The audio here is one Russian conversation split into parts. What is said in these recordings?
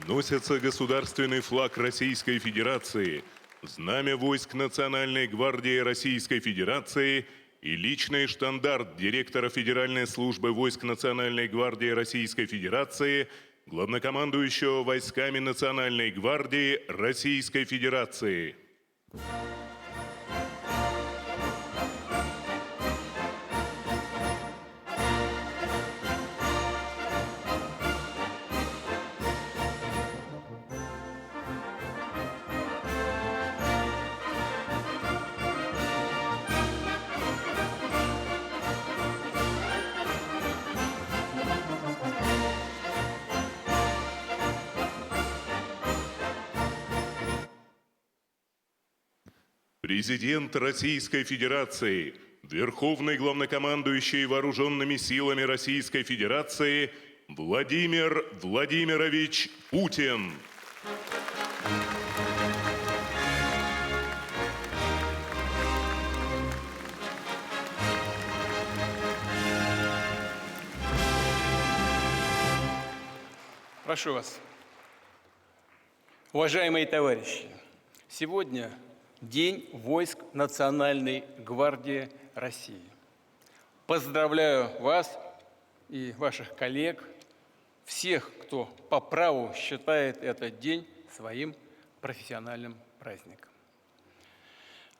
Носится государственный флаг Российской Федерации, знамя войск Национальной гвардии Российской Федерации и личный штандарт директора Федеральной службы войск Национальной гвардии Российской Федерации, главнокомандующего войсками Национальной гвардии Российской Федерации. Президент Российской Федерации, Верховный главнокомандующий Вооруженными силами Российской Федерации Владимир Владимирович Путин. Прошу вас. Уважаемые товарищи, сегодня День войск Национальной гвардии России. Поздравляю вас и ваших коллег, всех, кто по праву считает этот день своим профессиональным праздником.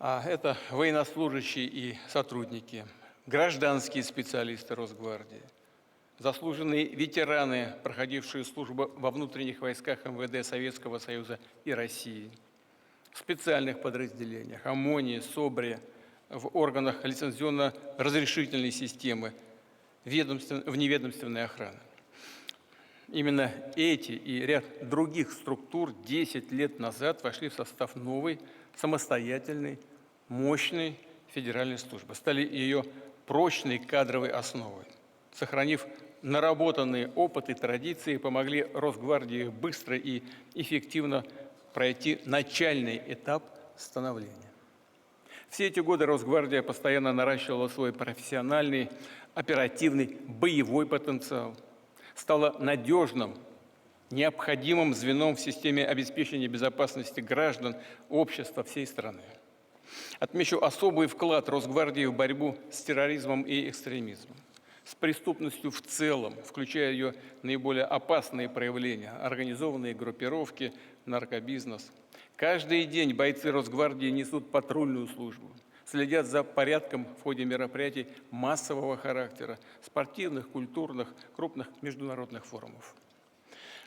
Это военнослужащие и сотрудники, гражданские специалисты Росгвардии, заслуженные ветераны, проходившие службу во внутренних войсках МВД Советского Союза и России, в специальных подразделениях, ОМОНе, СОБРе, в органах лицензионно-разрешительной системы, вневедомственной охраны. Именно эти и ряд других структур 10 лет назад вошли в состав новой, самостоятельной, мощной федеральной службы, стали ее прочной кадровой основой. Сохранив наработанные опыт и традиции, помогли Росгвардии быстро и эффективно пройти начальный этап становления. Все эти годы Росгвардия постоянно наращивала свой профессиональный, оперативный, боевой потенциал, стала надежным, необходимым звеном в системе обеспечения безопасности граждан, общества всей страны. Отмечу особый вклад Росгвардии в борьбу с терроризмом и экстремизмом, с преступностью в целом, включая ее наиболее опасные проявления, организованные группировки, наркобизнес. Каждый день бойцы Росгвардии несут патрульную службу, следят за порядком в ходе мероприятий массового характера, спортивных, культурных, крупных международных форумов.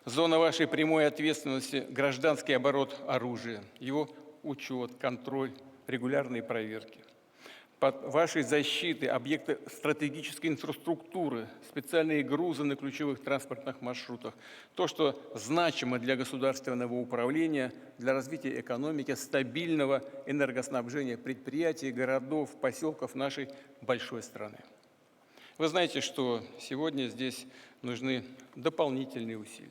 Зона вашей прямой ответственности – гражданский оборот оружия, его учет, контроль, регулярные проверки. Под вашей защитой объекты стратегической инфраструктуры, специальные грузы на ключевых транспортных маршрутах. То, что значимо для государственного управления, для развития экономики, стабильного энергоснабжения предприятий, городов, поселков нашей большой страны. Вы знаете, что сегодня здесь нужны дополнительные усилия.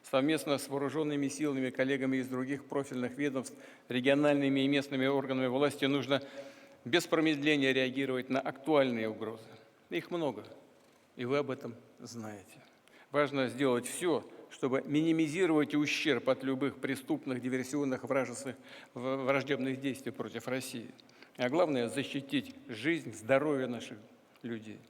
Совместно с вооруженными силами, коллегами из других профильных ведомств, региональными и местными органами власти нужно без промедления реагировать на актуальные угрозы. Их много, и вы об этом знаете. Важно сделать все, чтобы минимизировать ущерб от любых преступных, диверсионных, враждебных действий против России. А главное – защитить жизнь, здоровье наших людей.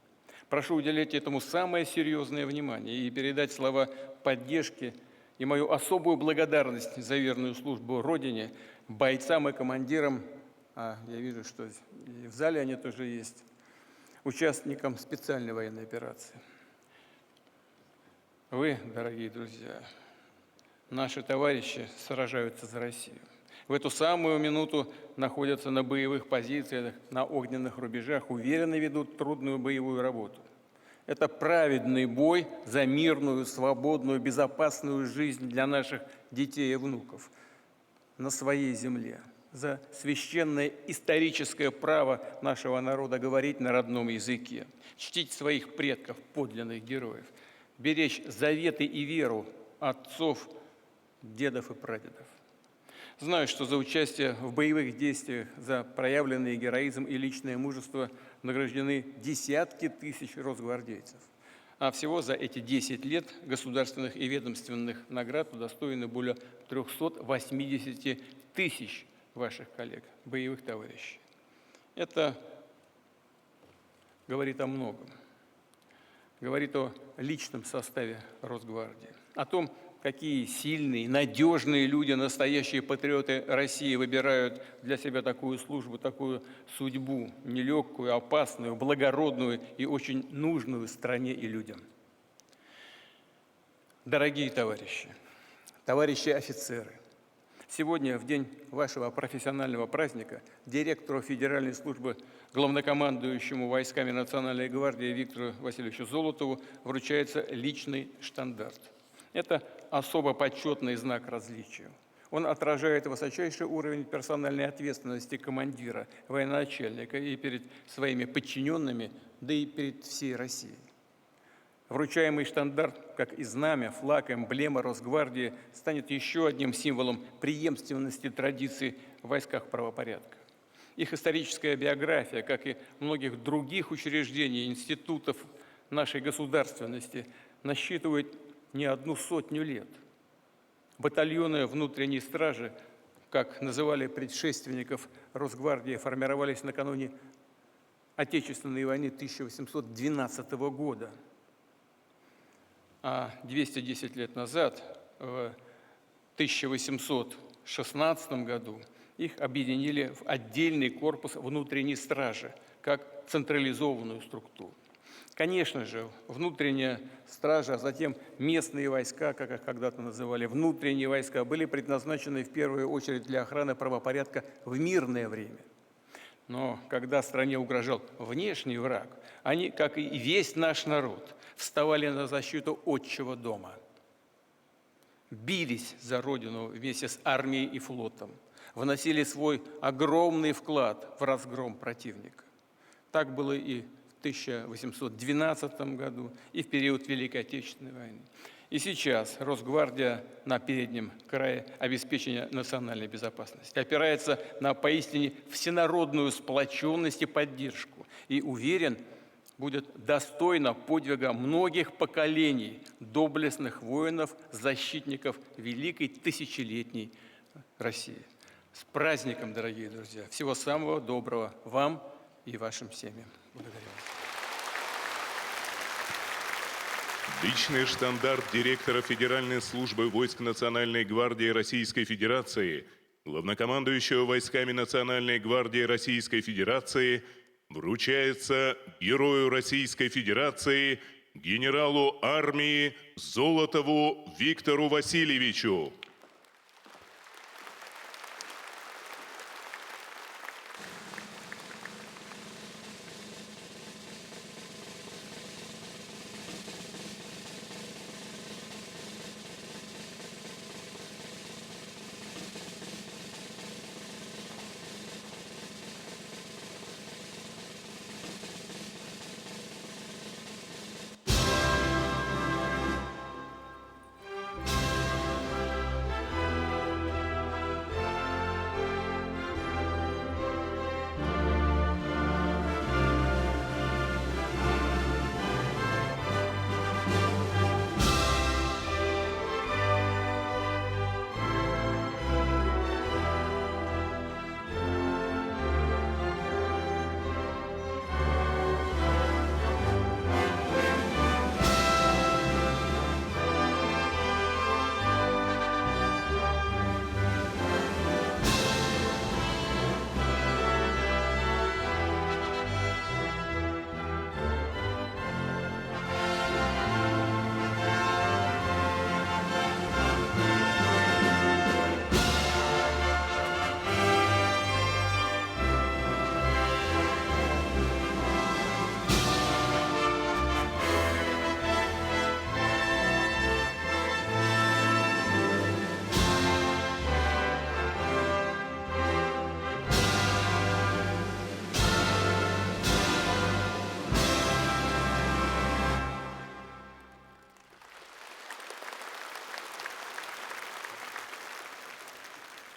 Прошу уделять этому самое серьезное внимание и передать слова поддержки и мою особую благодарность за верную службу Родине, бойцам и командирам, я вижу, что и в зале они тоже есть, участникам специальной военной операции. Вы, дорогие друзья, наши товарищи сражаются за Россию. В эту самую минуту находятся на боевых позициях, на огненных рубежах, уверенно ведут трудную боевую работу. Это праведный бой за мирную, свободную, безопасную жизнь для наших детей и внуков на своей земле, за священное историческое право нашего народа говорить на родном языке, чтить своих предков, подлинных героев, беречь заветы и веру отцов, дедов и прадедов. Знаю, что за участие в боевых действиях, за проявленный героизм и личное мужество награждены десятки тысяч росгвардейцев. А всего за эти 10 лет государственных и ведомственных наград удостоены более 380 тысяч ваших коллег, боевых товарищей. Это говорит о многом. Говорит о личном составе Росгвардии, о том, какие сильные, надежные люди, настоящие патриоты России выбирают для себя такую службу, такую судьбу, нелегкую, опасную, благородную и очень нужную стране и людям. Дорогие товарищи, товарищи офицеры, сегодня, в день вашего профессионального праздника, директору Федеральной службы, главнокомандующему войсками Национальной гвардии Виктору Васильевичу Золотову вручается личный штандарт. Это особо почетный знак различия. Он отражает высочайший уровень персональной ответственности командира, военачальника и перед своими подчиненными, да и перед всей Россией. Вручаемый штандарт, как и знамя, флаг, эмблема Росгвардии, станет еще одним символом преемственности традиций в войсках правопорядка. Их историческая биография, как и многих других учреждений, институтов нашей государственности, насчитывает не 100 лет. Батальоны внутренней стражи, как называли предшественников Росгвардии, формировались накануне Отечественной войны 1812 года. А 210 лет назад, в 1816 году, их объединили в отдельный корпус внутренней стражи, как централизованную структуру. Конечно же, внутренняя стража, а затем местные войска, как их когда-то называли, внутренние войска, были предназначены в первую очередь для охраны правопорядка в мирное время. Но когда стране угрожал внешний враг, они, как и весь наш народ, вставали на защиту отчего дома, бились за родину вместе с армией и флотом, вносили свой огромный вклад в разгром противника. Так было и в 1812 году, и в период Великой Отечественной войны. И сейчас Росгвардия на переднем крае обеспечения национальной безопасности опирается на поистине всенародную сплоченность и поддержку. И уверен, будет достойна подвига многих поколений доблестных воинов, защитников великой тысячелетней России. С праздником, дорогие друзья! Всего самого доброго вам и вашим семьям. Благодарю вас. Личный штандарт директора Федеральной службы войск Национальной гвардии Российской Федерации, главнокомандующего войсками Национальной гвардии Российской Федерации, вручается Герою Российской Федерации, генералу армии Золотову Виктору Васильевичу.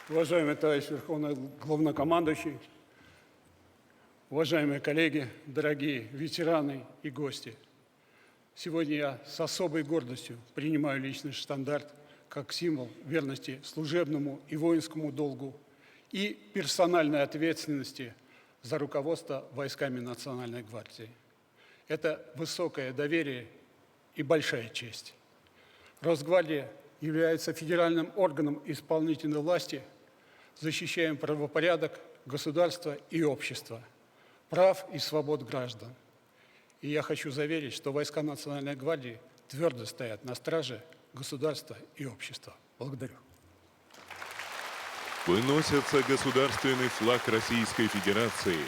Уважаемый товарищ Верховный Главнокомандующий, уважаемые коллеги, дорогие ветераны и гости. Сегодня я с особой гордостью принимаю личный штандарт как символ верности служебному и воинскому долгу и персональной ответственности за руководство войсками Национальной гвардии. Это высокое доверие и большая честь. Росгвардия является федеральным органом исполнительной власти, защищаем правопорядок, государства и общества, прав и свобод граждан. И я хочу заверить, что войска Национальной гвардии твердо стоят на страже государства и общества. Благодарю. Выносится государственный флаг Российской Федерации,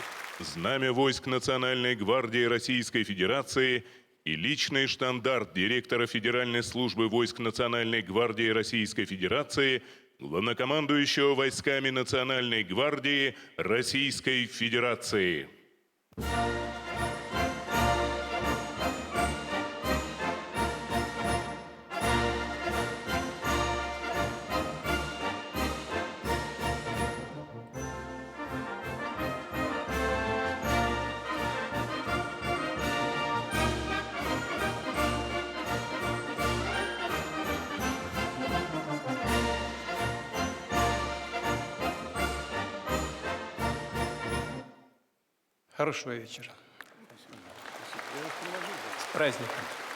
знамя войск Национальной гвардии Российской Федерации и личный штандарт директора Федеральной службы войск Национальной гвардии Российской Федерации, главнокомандующего войсками Национальной гвардии Российской Федерации. Хорошего вечера. С праздником.